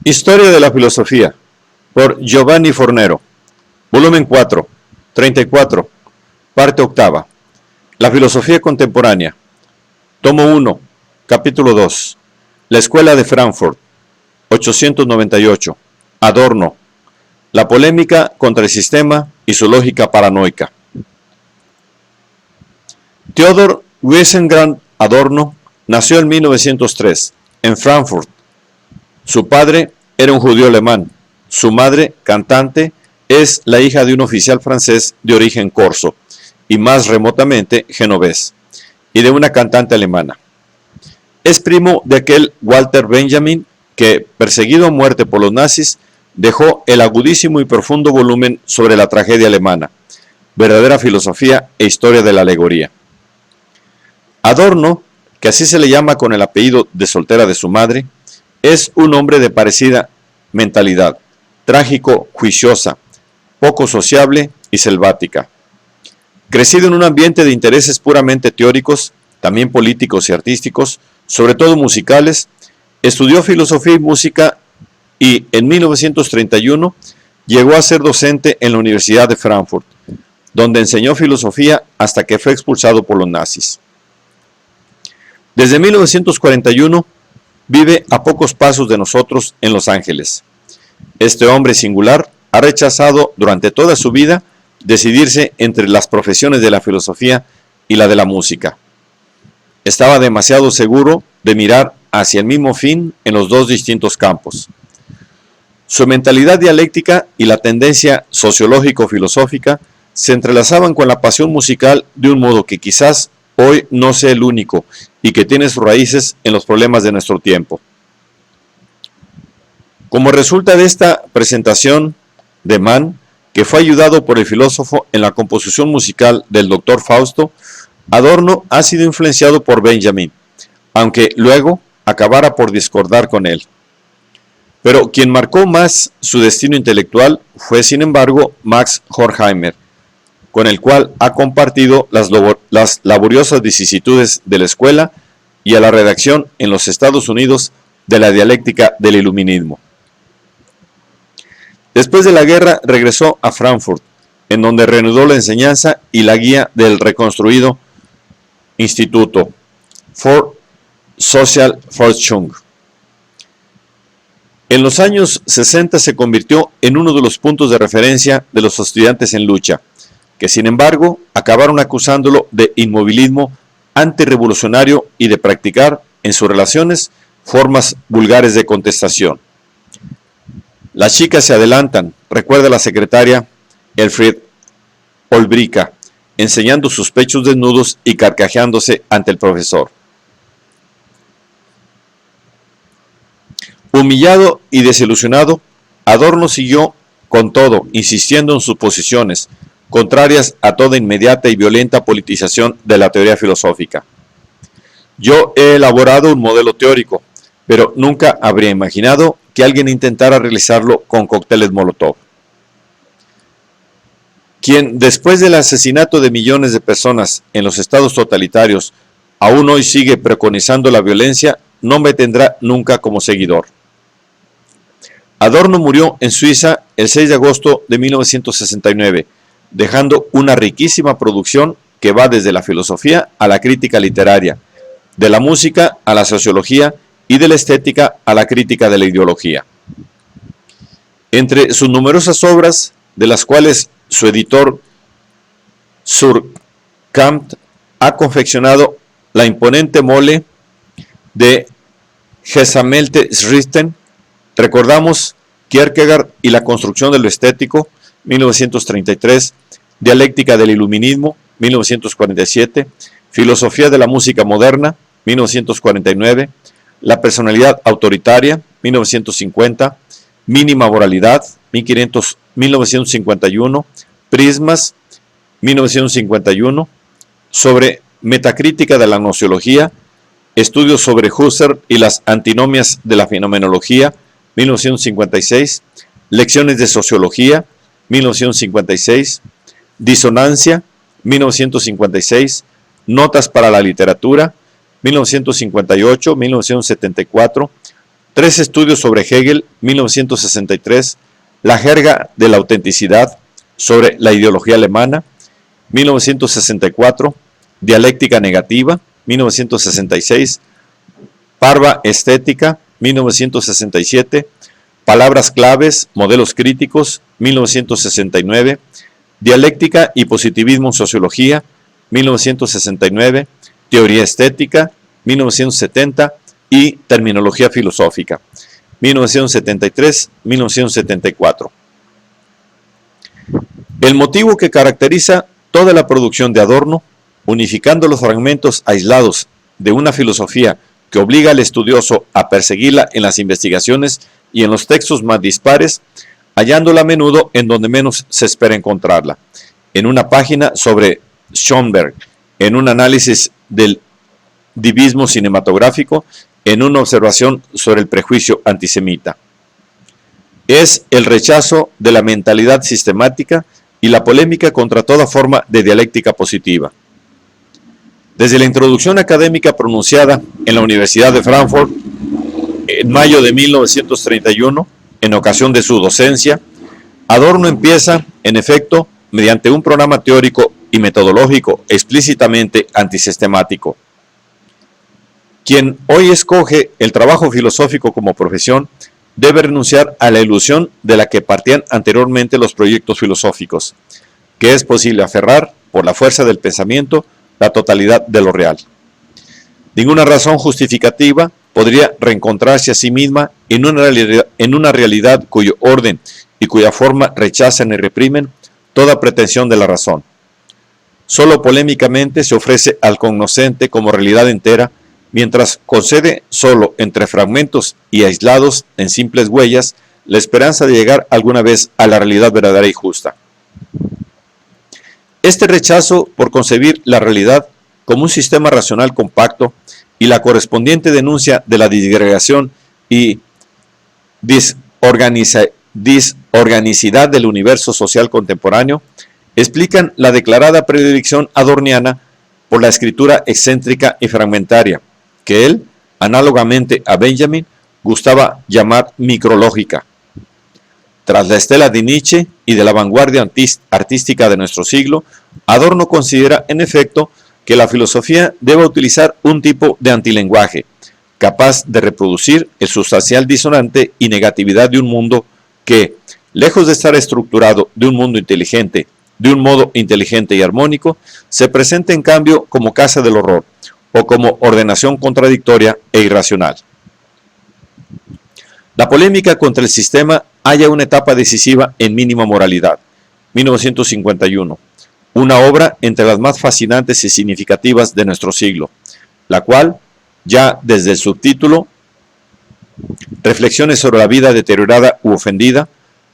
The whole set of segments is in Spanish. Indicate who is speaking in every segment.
Speaker 1: Historia de la filosofía, por Giovanni Fornero, volumen 4, 34, parte octava. La filosofía contemporánea, tomo 1, capítulo 2. La escuela de Frankfurt, 898. Adorno. La polémica contra el sistema y su lógica paranoica. Theodor Wiesengrad Adorno nació en 1903, en Frankfurt. Su padre era un judío alemán. Su madre, cantante, es la hija de un oficial francés de origen corso, y más remotamente genovés, y de una cantante alemana. Es primo de aquel Walter Benjamin que, perseguido a muerte por los nazis, dejó el agudísimo y profundo volumen sobre la tragedia alemana, verdadera filosofía e historia de la alegoría. Adorno, que así se le llama con el apellido de soltera de su madre, es un hombre de parecida mentalidad, trágico, juiciosa, poco sociable y selvática. Crecido en un ambiente de intereses puramente teóricos, también políticos y artísticos, sobre todo musicales, estudió filosofía y música y en 1931 llegó a ser docente en la Universidad de Frankfurt, donde enseñó filosofía hasta que fue expulsado por los nazis. Desde 1941 vive a pocos pasos de nosotros en Los Ángeles. Este hombre singular ha rechazado durante toda su vida decidirse entre las profesiones de la filosofía y la de la música. Estaba demasiado seguro de mirar hacia el mismo fin en los dos distintos campos. Su mentalidad dialéctica y la tendencia sociológico-filosófica se entrelazaban con la pasión musical de un modo que quizás hoy no sea el único y que tiene sus raíces en los problemas de nuestro tiempo. Como resulta de esta presentación de Mann, que fue ayudado por el filósofo en la composición musical del Dr. Fausto, Adorno ha sido influenciado por Benjamin, aunque luego acabara por discordar con él. Pero quien marcó más su destino intelectual fue, sin embargo, Max Horkheimer, con el cual ha compartido las laboriosas vicisitudes de la escuela y a la redacción en los Estados Unidos de la dialéctica del iluminismo. Después de la guerra regresó a Frankfurt, en donde reanudó la enseñanza y la guía del reconstruido Instituto für Sozialforschung. En los años 60 se convirtió en uno de los puntos de referencia de los estudiantes en lucha, que sin embargo acabaron acusándolo de inmovilismo antirrevolucionario y de practicar en sus relaciones formas vulgares de contestación. Las chicas se adelantan, recuerda la secretaria Elfried Olbricka, enseñando sus pechos desnudos y carcajeándose ante el profesor. Humillado y desilusionado, Adorno siguió con todo, insistiendo en sus posiciones, contrarias a toda inmediata y violenta politización de la teoría filosófica. Yo he elaborado un modelo teórico, pero nunca habría imaginado que alguien intentara realizarlo con cócteles Molotov. Quien, después del asesinato de millones de personas en los estados totalitarios, aún hoy sigue preconizando la violencia, no me tendrá nunca como seguidor. Adorno murió en Suiza el 6 de agosto de 1969, dejando una riquísima producción que va desde la filosofía a la crítica literaria, de la música a la sociología y de la estética a la crítica de la ideología. Entre sus numerosas obras, de las cuales su editor Suhrkamp ha confeccionado la imponente mole de Gesammelte Schriften, recordamos Kierkegaard y la construcción de lo estético, 1933, Dialéctica del Iluminismo, 1947, Filosofía de la Música Moderna, 1949, La Personalidad Autoritaria, 1950, Mínima Moralidad, 1951, Prismas, 1951, sobre Metacrítica de la Gnoseología, Estudios sobre Husserl y las antinomias de la fenomenología, 1956, Lecciones de Sociología, 1956, Disonancia, 1956, Notas para la Literatura, 1958, 1974, Tres estudios sobre Hegel, 1963, La jerga de la autenticidad, sobre la ideología alemana, 1964, Dialéctica negativa, 1966, Parva estética, 1967, Palabras claves, modelos críticos, 1969, Dialéctica y positivismo en sociología, 1969, Teoría estética, 1970 y Terminología filosófica, 1973-1974. El motivo que caracteriza toda la producción de Adorno, unificando los fragmentos aislados de una filosofía que obliga al estudioso a perseguirla en las investigaciones y en los textos más dispares, hallándola a menudo en donde menos se espera encontrarla, en una página sobre Schoenberg, en un análisis del divismo cinematográfico, en una observación sobre el prejuicio antisemita. Es el rechazo de la mentalidad sistemática y la polémica contra toda forma de dialéctica positiva. Desde la introducción académica pronunciada en la Universidad de Frankfurt en mayo de 1931, en ocasión de su docencia, Adorno empieza, en efecto, mediante un programa teórico y metodológico explícitamente antisistemático. Quien hoy escoge el trabajo filosófico como profesión debe renunciar a la ilusión de la que partían anteriormente los proyectos filosóficos, que es posible aferrar, por la fuerza del pensamiento, la totalidad de lo real. Ninguna razón justificativa podría reencontrarse a sí misma en una realidad cuyo orden y cuya forma rechazan y reprimen toda pretensión de la razón. Solo polémicamente se ofrece al cognoscente como realidad entera, mientras concede solo entre fragmentos y aislados en simples huellas la esperanza de llegar alguna vez a la realidad verdadera y justa. Este rechazo por concebir la realidad como un sistema racional compacto y la correspondiente denuncia de la disgregación y disorganicidad del universo social contemporáneo explican la declarada predilección adorniana por la escritura excéntrica y fragmentaria, que él, análogamente a Benjamin, gustaba llamar micrológica. Tras la estela de Nietzsche y de la vanguardia artística de nuestro siglo, Adorno considera, en efecto, que la filosofía debe utilizar un tipo de antilenguaje, capaz de reproducir el sustancial disonante y negatividad de un mundo que, lejos de estar estructurado de un modo inteligente y armónico, se presenta en cambio como casa del horror, o como ordenación contradictoria e irracional. La polémica contra el sistema halla una etapa decisiva en Mínima Moralidad, 1951, una obra entre las más fascinantes y significativas de nuestro siglo, la cual, ya desde el subtítulo, Reflexiones sobre la vida deteriorada u ofendida,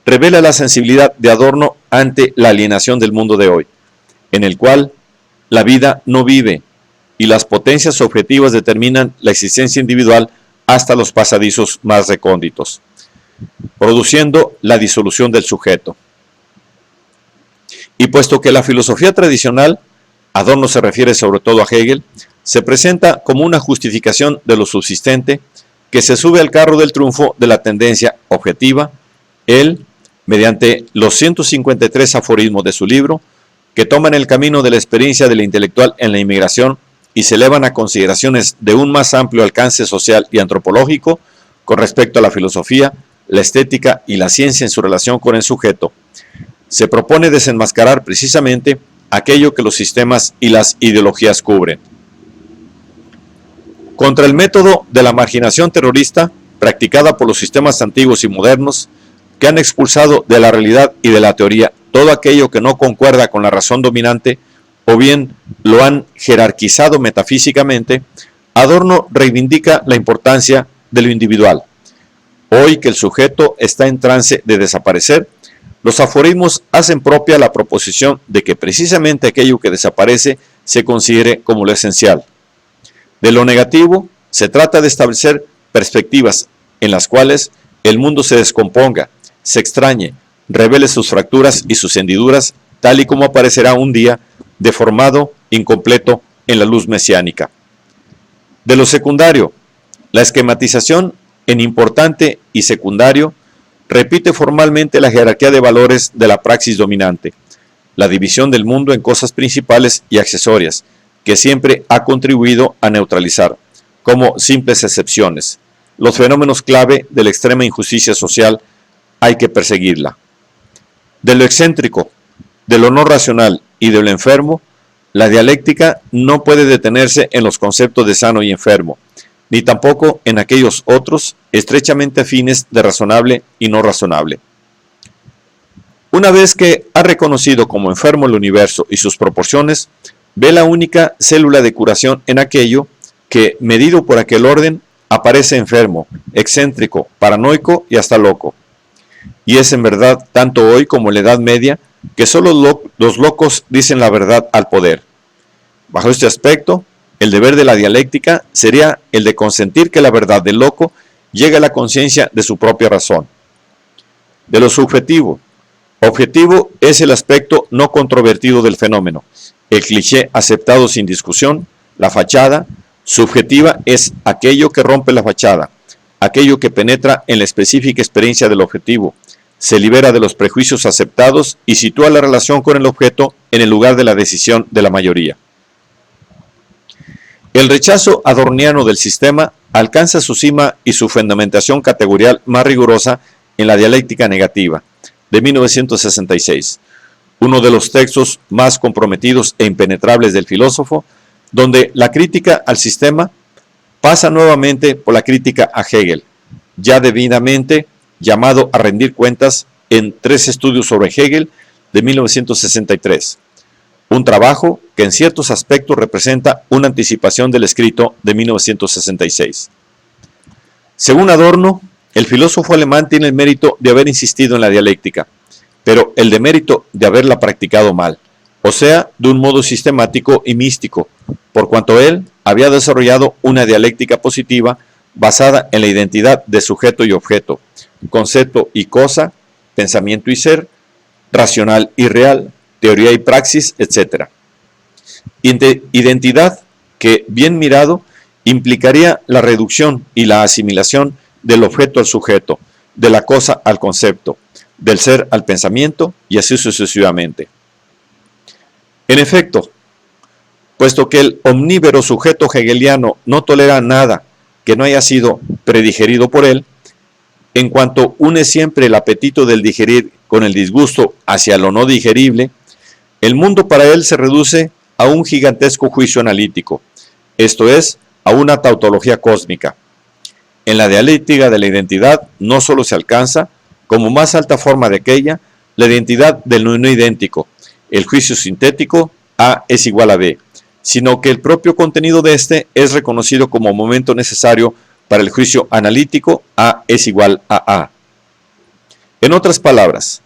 Speaker 1: revela la sensibilidad de Adorno ante la alienación del mundo de hoy, en el cual la vida no vive y las potencias objetivas determinan la existencia individual hasta los pasadizos más recónditos, produciendo la disolución del sujeto. Y puesto que la filosofía tradicional, Adorno se refiere sobre todo a Hegel, se presenta como una justificación de lo subsistente que se sube al carro del triunfo de la tendencia objetiva, él, mediante los 153 aforismos de su libro, que toman el camino de la experiencia del intelectual en la inmigración y se elevan a consideraciones de un más amplio alcance social y antropológico con respecto a la filosofía, la estética y la ciencia en su relación con el sujeto. Se propone desenmascarar precisamente aquello que los sistemas y las ideologías cubren. Contra el método de la marginación terrorista practicada por los sistemas antiguos y modernos, que han expulsado de la realidad y de la teoría todo aquello que no concuerda con la razón dominante, o bien lo han jerarquizado metafísicamente, Adorno reivindica la importancia de lo individual. Hoy que el sujeto está en trance de desaparecer, los aforismos hacen propia la proposición de que precisamente aquello que desaparece se considere como lo esencial. De lo negativo, se trata de establecer perspectivas en las cuales el mundo se descomponga, se extrañe, revele sus fracturas y sus hendiduras, tal y como aparecerá un día deformado, incompleto en la luz mesiánica. De lo secundario, la esquematización En importante y secundario, repite formalmente la jerarquía de valores de la praxis dominante, la división del mundo en cosas principales y accesorias, que siempre ha contribuido a neutralizar, como simples excepciones, los fenómenos clave de la extrema injusticia social. Hay que perseguirla. De lo excéntrico, de lo no racional y de lo enfermo, la dialéctica no puede detenerse en los conceptos de sano y enfermo, ni tampoco en aquellos otros estrechamente afines de razonable y no razonable. Una vez que ha reconocido como enfermo el universo y sus proporciones, ve la única célula de curación en aquello que, medido por aquel orden, aparece enfermo, excéntrico, paranoico y hasta loco. Y es en verdad tanto hoy como en la Edad Media que solo los locos dicen la verdad al poder. Bajo este aspecto, el deber de la dialéctica sería el de consentir que la verdad del loco llegue a la conciencia de su propia razón. De lo subjetivo, objetivo es el aspecto no controvertido del fenómeno, el cliché aceptado sin discusión, la fachada. Subjetiva es aquello que rompe la fachada, aquello que penetra en la específica experiencia del objetivo, se libera de los prejuicios aceptados y sitúa la relación con el objeto en el lugar de la decisión de la mayoría. El rechazo adorniano del sistema alcanza su cima y su fundamentación categorial más rigurosa en la dialéctica negativa, de 1966, uno de los textos más comprometidos e impenetrables del filósofo, donde la crítica al sistema pasa nuevamente por la crítica a Hegel, ya debidamente llamado a rendir cuentas en 3 estudios sobre Hegel de 1963, un trabajo que en ciertos aspectos representa una anticipación del escrito de 1966. Según Adorno, el filósofo alemán tiene el mérito de haber insistido en la dialéctica, pero el demérito de haberla practicado mal, o sea, de un modo sistemático y místico, por cuanto él había desarrollado una dialéctica positiva basada en la identidad de sujeto y objeto, concepto y cosa, pensamiento y ser, racional y real, teoría y praxis, etc. Identidad que, bien mirado, implicaría la reducción y la asimilación del objeto al sujeto, de la cosa al concepto, del ser al pensamiento y así sucesivamente. En efecto, puesto que el omnívoro sujeto hegeliano no tolera nada que no haya sido predigerido por él, en cuanto une siempre el apetito del digerir con el disgusto hacia lo no digerible, el mundo para él se reduce a un gigantesco juicio analítico, esto es, a una tautología cósmica. En la dialéctica de la identidad no solo se alcanza, como más alta forma de aquella, la identidad del no idéntico, el juicio sintético A es igual a B, sino que el propio contenido de este es reconocido como momento necesario para el juicio analítico A es igual a A. En otras palabras,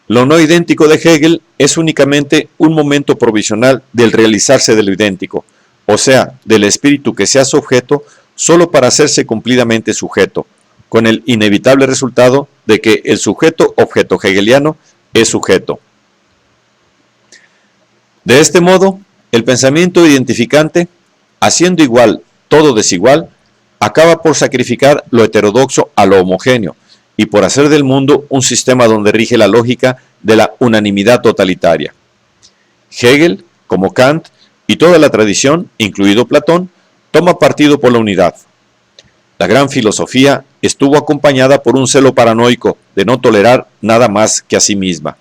Speaker 1: lo no idéntico de Hegel es únicamente un momento provisional del realizarse de lo idéntico, o sea, del espíritu que se hace objeto solo para hacerse cumplidamente sujeto, con el inevitable resultado de que el sujeto objeto hegeliano es sujeto. De este modo, el pensamiento identificante, haciendo igual todo desigual, acaba por sacrificar lo heterodoxo a lo homogéneo y por hacer del mundo un sistema donde rige la lógica de la unanimidad totalitaria. Hegel, como Kant y toda la tradición, incluido Platón, toma partido por la unidad. La gran filosofía estuvo acompañada por un celo paranoico de no tolerar nada más que a sí misma.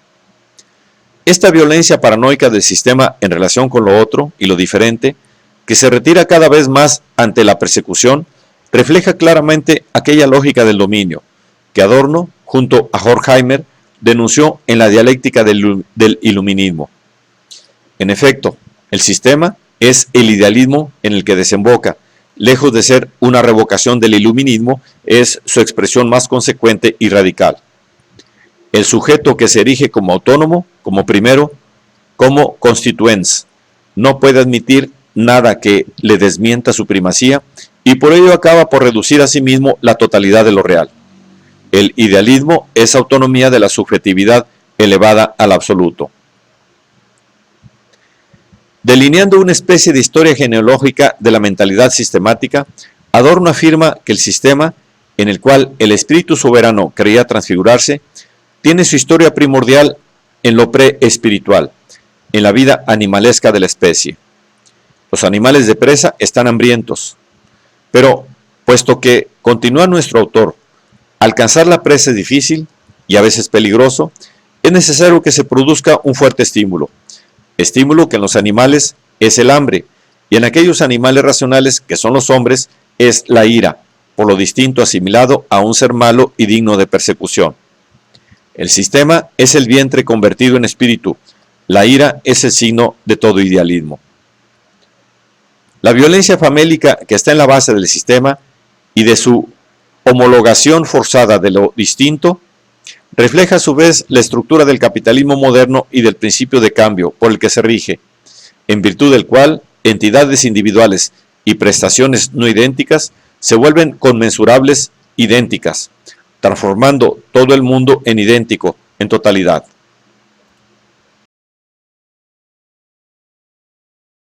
Speaker 1: Esta violencia paranoica del sistema en relación con lo otro y lo diferente, que se retira cada vez más ante la persecución, refleja claramente aquella lógica del dominio, que Adorno, junto a Horkheimer, denunció en la dialéctica del iluminismo. En efecto, el sistema es el idealismo en el que desemboca, lejos de ser una revocación del iluminismo, es su expresión más consecuente y radical. El sujeto que se erige como autónomo, como primero, como constituens, no puede admitir nada que le desmienta su primacía y por ello acaba por reducir a sí mismo la totalidad de lo real. El idealismo es autonomía de la subjetividad elevada al absoluto. Delineando una especie de historia genealógica de la mentalidad sistemática, Adorno afirma que el sistema, en el cual el espíritu soberano creía transfigurarse, tiene su historia primordial en lo preespiritual, en la vida animalesca de la especie. Los animales de presa están hambrientos, pero puesto que, continúa nuestro autor, alcanzar la presa es difícil y a veces peligroso, es necesario que se produzca un fuerte estímulo que en los animales es el hambre, y en aquellos animales racionales que son los hombres es la ira, por lo distinto asimilado a un ser malo y digno de persecución. El sistema es el vientre convertido en espíritu, la ira es el signo de todo idealismo. La violencia famélica que está en la base del sistema y de su homologación forzada de lo distinto, refleja a su vez la estructura del capitalismo moderno y del principio de cambio por el que se rige, en virtud del cual entidades individuales y prestaciones no idénticas se vuelven conmensurables idénticas, transformando todo el mundo en idéntico, en totalidad.